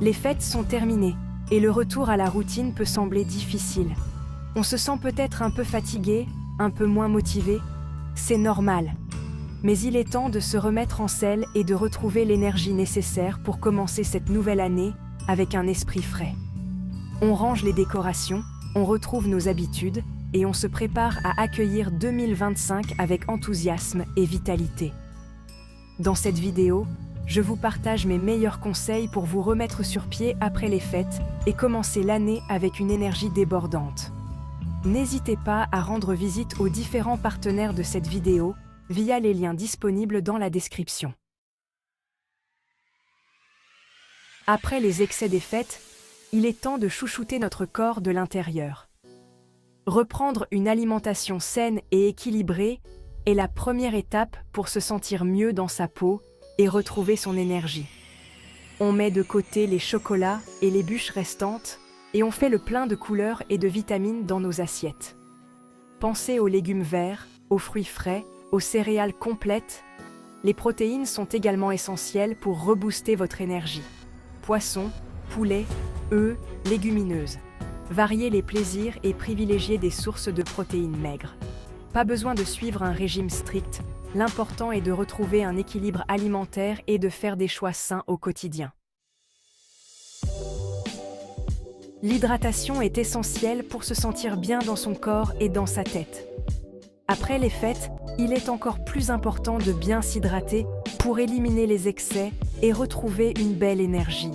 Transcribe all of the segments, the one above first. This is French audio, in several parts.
Les fêtes sont terminées, et le retour à la routine peut sembler difficile. On se sent peut-être un peu fatigué, un peu moins motivé. C'est normal. Mais il est temps de se remettre en selle et de retrouver l'énergie nécessaire pour commencer cette nouvelle année avec un esprit frais. On range les décorations, on retrouve nos habitudes et on se prépare à accueillir 2025 avec enthousiasme et vitalité. Dans cette vidéo, je vous partage mes meilleurs conseils pour vous remettre sur pied après les fêtes et commencer l'année avec une énergie débordante. N'hésitez pas à rendre visite aux différents partenaires de cette vidéo via les liens disponibles dans la description. Après les excès des fêtes, il est temps de chouchouter notre corps de l'intérieur. Reprendre une alimentation saine et équilibrée est la première étape pour se sentir mieux dans sa peau et retrouver son énergie. On met de côté les chocolats et les bûches restantes et on fait le plein de couleurs et de vitamines dans nos assiettes. Pensez aux légumes verts, aux fruits frais, aux céréales complètes. Les protéines sont également essentielles pour rebooster votre énergie. Poisson, poulet, œufs, légumineuses. Variez les plaisirs et privilégiez des sources de protéines maigres. Pas besoin de suivre un régime strict, l'important est de retrouver un équilibre alimentaire et de faire des choix sains au quotidien. L'hydratation est essentielle pour se sentir bien dans son corps et dans sa tête. Après les fêtes, il est encore plus important de bien s'hydrater pour éliminer les excès et retrouver une belle énergie.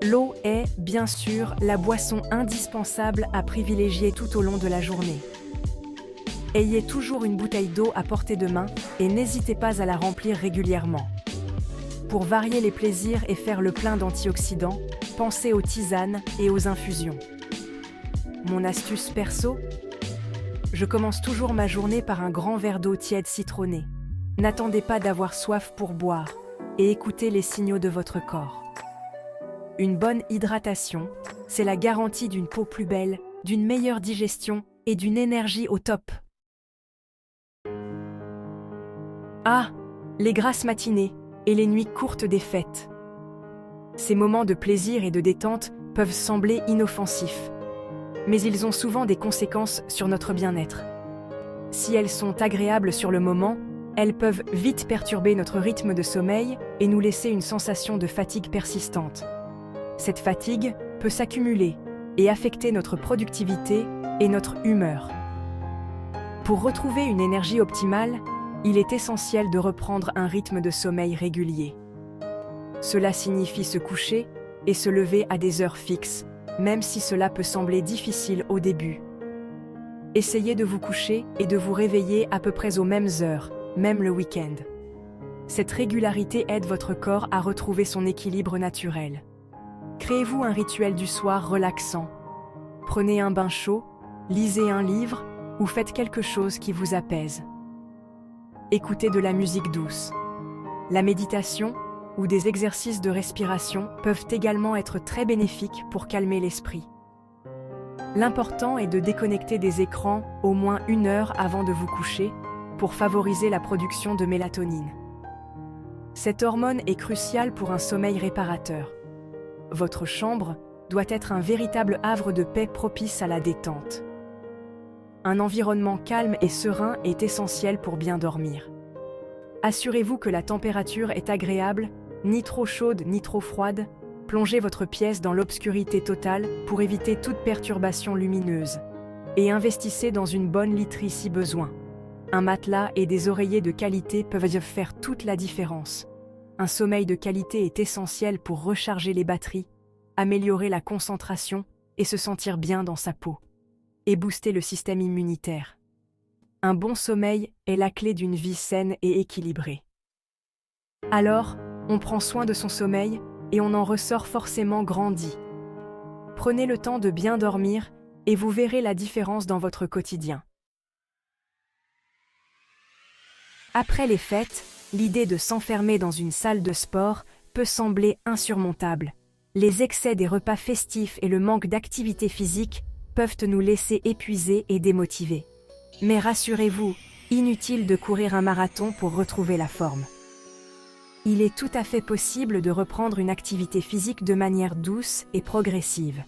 L'eau est, bien sûr, la boisson indispensable à privilégier tout au long de la journée. Ayez toujours une bouteille d'eau à portée de main et n'hésitez pas à la remplir régulièrement. Pour varier les plaisirs et faire le plein d'antioxydants, pensez aux tisanes et aux infusions. Mon astuce perso ? Je commence toujours ma journée par un grand verre d'eau tiède citronnée. N'attendez pas d'avoir soif pour boire et écoutez les signaux de votre corps. Une bonne hydratation, c'est la garantie d'une peau plus belle, d'une meilleure digestion et d'une énergie au top. Ah, les grasses matinées et les nuits courtes des fêtes. Ces moments de plaisir et de détente peuvent sembler inoffensifs, mais ils ont souvent des conséquences sur notre bien-être. Si elles sont agréables sur le moment, elles peuvent vite perturber notre rythme de sommeil et nous laisser une sensation de fatigue persistante. Cette fatigue peut s'accumuler et affecter notre productivité et notre humeur. Pour retrouver une énergie optimale, il est essentiel de reprendre un rythme de sommeil régulier. Cela signifie se coucher et se lever à des heures fixes, même si cela peut sembler difficile au début. Essayez de vous coucher et de vous réveiller à peu près aux mêmes heures, même le week-end. Cette régularité aide votre corps à retrouver son équilibre naturel. Créez-vous un rituel du soir relaxant. Prenez un bain chaud, lisez un livre ou faites quelque chose qui vous apaise. Écoutez de la musique douce. La méditation ou des exercices de respiration peuvent également être très bénéfiques pour calmer l'esprit. L'important est de déconnecter des écrans au moins 1 heure avant de vous coucher pour favoriser la production de mélatonine. Cette hormone est cruciale pour un sommeil réparateur. Votre chambre doit être un véritable havre de paix propice à la détente. Un environnement calme et serein est essentiel pour bien dormir. Assurez-vous que la température est agréable, ni trop chaude ni trop froide. Plongez votre pièce dans l'obscurité totale pour éviter toute perturbation lumineuse. Et investissez dans une bonne literie si besoin. Un matelas et des oreillers de qualité peuvent faire toute la différence. Un sommeil de qualité est essentiel pour recharger les batteries, améliorer la concentration et se sentir bien dans sa peau. Et booster le système immunitaire. Un bon sommeil est la clé d'une vie saine et équilibrée. Alors, on prend soin de son sommeil et on en ressort forcément grandi. Prenez le temps de bien dormir et vous verrez la différence dans votre quotidien. Après les fêtes, l'idée de s'enfermer dans une salle de sport peut sembler insurmontable. Les excès des repas festifs et le manque d'activité physique peuvent nous laisser épuisés et démotivés. Mais rassurez-vous, inutile de courir un marathon pour retrouver la forme. Il est tout à fait possible de reprendre une activité physique de manière douce et progressive.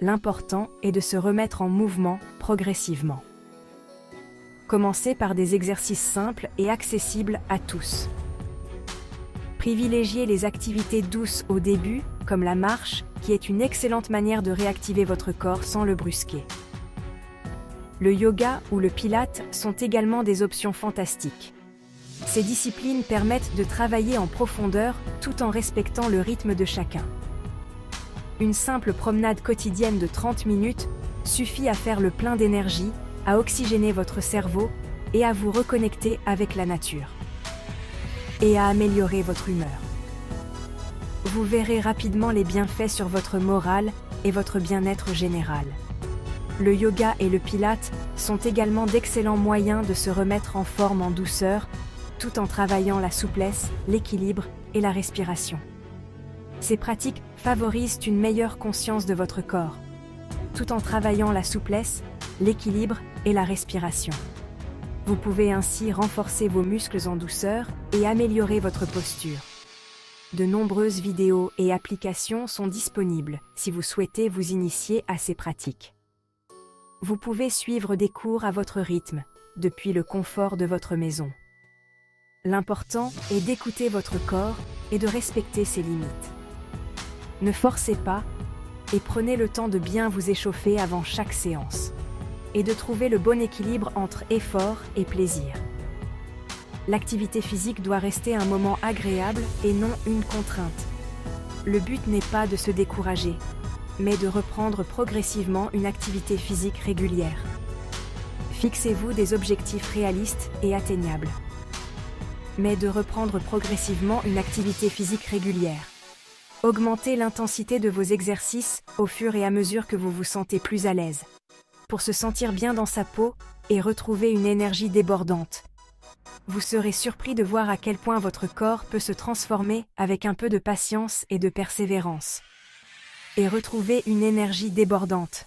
L'important est de se remettre en mouvement progressivement. Commencez par des exercices simples et accessibles à tous. Privilégiez les activités douces au début, comme la marche, qui est une excellente manière de réactiver votre corps sans le brusquer. Le yoga ou le pilate sont également des options fantastiques. Ces disciplines permettent de travailler en profondeur tout en respectant le rythme de chacun. Une simple promenade quotidienne de 30 minutes suffit à faire le plein d'énergie, à oxygéner votre cerveau et à vous reconnecter avec la nature. Et à améliorer votre humeur. Vous verrez rapidement les bienfaits sur votre morale et votre bien-être général. Le yoga et le pilate sont également d'excellents moyens de se remettre en forme en douceur, tout en travaillant la souplesse, l'équilibre et la respiration. Ces pratiques favorisent une meilleure conscience de votre corps, tout en travaillant la souplesse, l'équilibre et la respiration. Vous pouvez ainsi renforcer vos muscles en douceur et améliorer votre posture. De nombreuses vidéos et applications sont disponibles si vous souhaitez vous initier à ces pratiques. Vous pouvez suivre des cours à votre rythme, depuis le confort de votre maison. L'important est d'écouter votre corps et de respecter ses limites. Ne forcez pas et prenez le temps de bien vous échauffer avant chaque séance et de trouver le bon équilibre entre effort et plaisir. L'activité physique doit rester un moment agréable et non une contrainte. Le but n'est pas de se décourager, mais de reprendre progressivement une activité physique régulière. Fixez-vous des objectifs réalistes et atteignables. Augmentez l'intensité de vos exercices au fur et à mesure que vous vous sentez plus à l'aise, pour se sentir bien dans sa peau et retrouver une énergie débordante. Vous serez surpris de voir à quel point votre corps peut se transformer avec un peu de patience et de persévérance. Et retrouver une énergie débordante.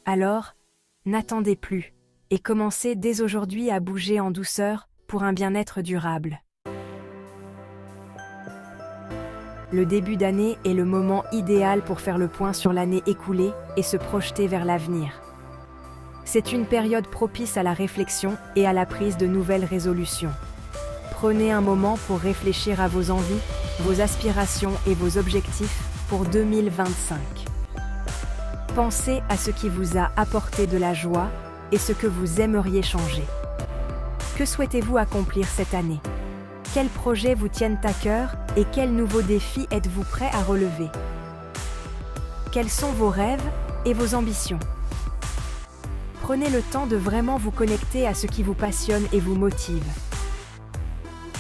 Alors, n'attendez plus et commencez dès aujourd'hui à bouger en douceur pour un bien-être durable. Le début d'année est le moment idéal pour faire le point sur l'année écoulée et se projeter vers l'avenir. C'est une période propice à la réflexion et à la prise de nouvelles résolutions. Prenez un moment pour réfléchir à vos envies, vos aspirations et vos objectifs pour 2025. Pensez à ce qui vous a apporté de la joie et ce que vous aimeriez changer. Que souhaitez-vous accomplir cette année ? Quels projets vous tiennent à cœur et quels nouveaux défis êtes-vous prêt à relever ? Quels sont vos rêves et vos ambitions ? Prenez le temps de vraiment vous connecter à ce qui vous passionne et vous motive.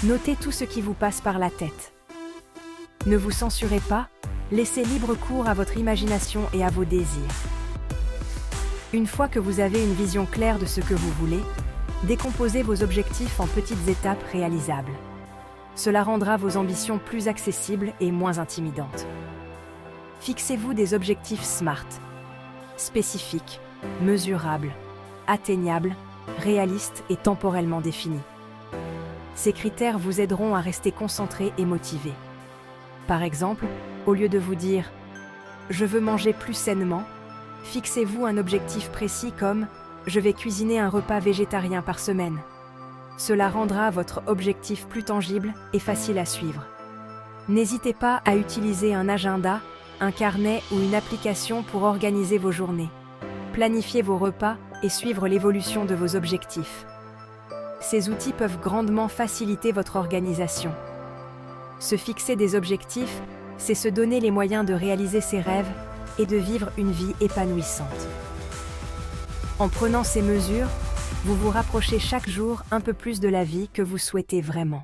Notez tout ce qui vous passe par la tête. Ne vous censurez pas, laissez libre cours à votre imagination et à vos désirs. Une fois que vous avez une vision claire de ce que vous voulez, décomposez vos objectifs en petites étapes réalisables. Cela rendra vos ambitions plus accessibles et moins intimidantes. Fixez-vous des objectifs SMART, spécifiques, mesurables, atteignables, réalistes et temporellement définis. Ces critères vous aideront à rester concentré et motivé. Par exemple, au lieu de vous dire « Je veux manger plus sainement », fixez-vous un objectif précis comme « Je vais cuisiner un repas végétarien par semaine ». Cela rendra votre objectif plus tangible et facile à suivre. N'hésitez pas à utiliser un agenda, un carnet ou une application pour organiser vos journées. Planifiez vos repas et suivre l'évolution de vos objectifs. Ces outils peuvent grandement faciliter votre organisation. Se fixer des objectifs, c'est se donner les moyens de réaliser ses rêves et de vivre une vie épanouissante. En prenant ces mesures, vous vous rapprochez chaque jour un peu plus de la vie que vous souhaitez vraiment.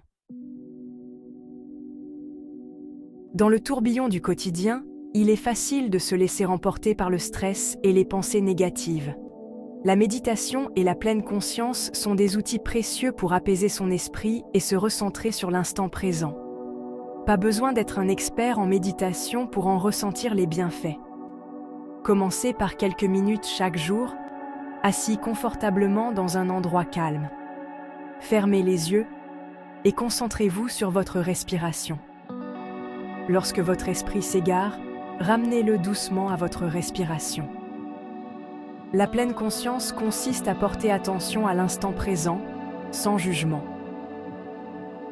Dans le tourbillon du quotidien, il est facile de se laisser emporter par le stress et les pensées négatives. La méditation et la pleine conscience sont des outils précieux pour apaiser son esprit et se recentrer sur l'instant présent. Pas besoin d'être un expert en méditation pour en ressentir les bienfaits. Commencez par quelques minutes chaque jour, assis confortablement dans un endroit calme. Fermez les yeux, et concentrez-vous sur votre respiration. Lorsque votre esprit s'égare, ramenez-le doucement à votre respiration. La pleine conscience consiste à porter attention à l'instant présent, sans jugement.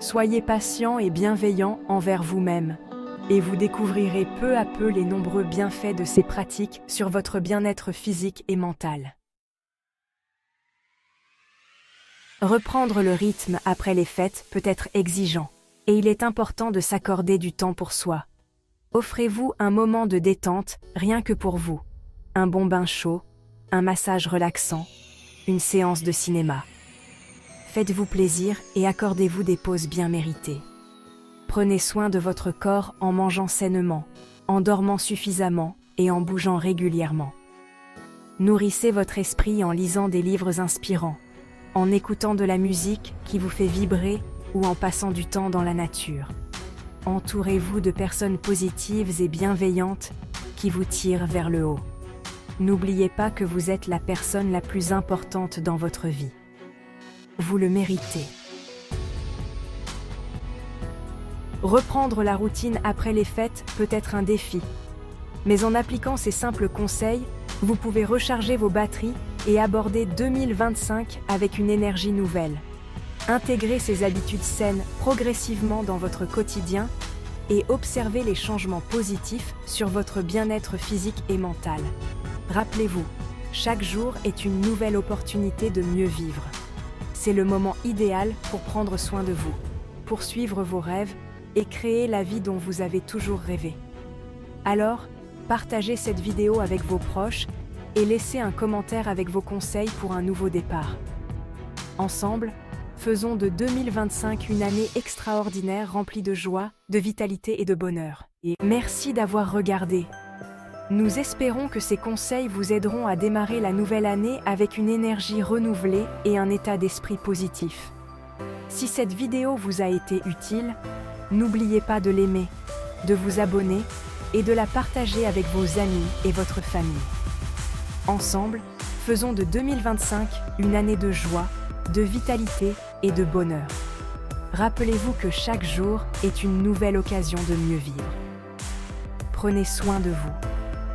Soyez patient et bienveillant envers vous-même, et vous découvrirez peu à peu les nombreux bienfaits de ces pratiques sur votre bien-être physique et mental. Reprendre le rythme après les fêtes peut être exigeant, et il est important de s'accorder du temps pour soi. Offrez-vous un moment de détente rien que pour vous. Un bon bain chaud, un massage relaxant, une séance de cinéma. Faites-vous plaisir et accordez-vous des pauses bien méritées. Prenez soin de votre corps en mangeant sainement, en dormant suffisamment et en bougeant régulièrement. Nourrissez votre esprit en lisant des livres inspirants, en écoutant de la musique qui vous fait vibrer ou en passant du temps dans la nature. Entourez-vous de personnes positives et bienveillantes qui vous tirent vers le haut. N'oubliez pas que vous êtes la personne la plus importante dans votre vie. Vous le méritez. Reprendre la routine après les fêtes peut être un défi, mais en appliquant ces simples conseils, vous pouvez recharger vos batteries et aborder 2025 avec une énergie nouvelle. Intégrez ces habitudes saines progressivement dans votre quotidien et observez les changements positifs sur votre bien-être physique et mental. Rappelez-vous, chaque jour est une nouvelle opportunité de mieux vivre. C'est le moment idéal pour prendre soin de vous, poursuivre vos rêves et créer la vie dont vous avez toujours rêvé. Alors, partagez cette vidéo avec vos proches et laissez un commentaire avec vos conseils pour un nouveau départ. Ensemble, faisons de 2025 une année extraordinaire remplie de joie, de vitalité et de bonheur. Et merci d'avoir regardé. Nous espérons que ces conseils vous aideront à démarrer la nouvelle année avec une énergie renouvelée et un état d'esprit positif. Si cette vidéo vous a été utile, n'oubliez pas de l'aimer, de vous abonner et de la partager avec vos amis et votre famille. Ensemble, faisons de 2025 une année de joie, de vitalité et de bonheur. Rappelez-vous que chaque jour est une nouvelle occasion de mieux vivre. Prenez soin de vous,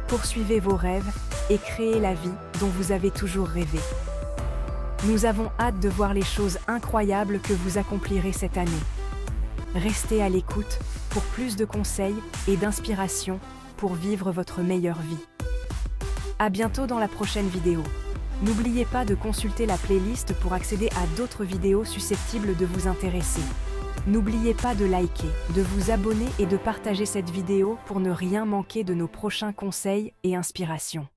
poursuivez vos rêves et créez la vie dont vous avez toujours rêvé. Nous avons hâte de voir les choses incroyables que vous accomplirez cette année. Restez à l'écoute pour plus de conseils et d'inspiration pour vivre votre meilleure vie. À bientôt dans la prochaine vidéo. N'oubliez pas de consulter la playlist pour accéder à d'autres vidéos susceptibles de vous intéresser. N'oubliez pas de liker, de vous abonner et de partager cette vidéo pour ne rien manquer de nos prochains conseils et inspirations.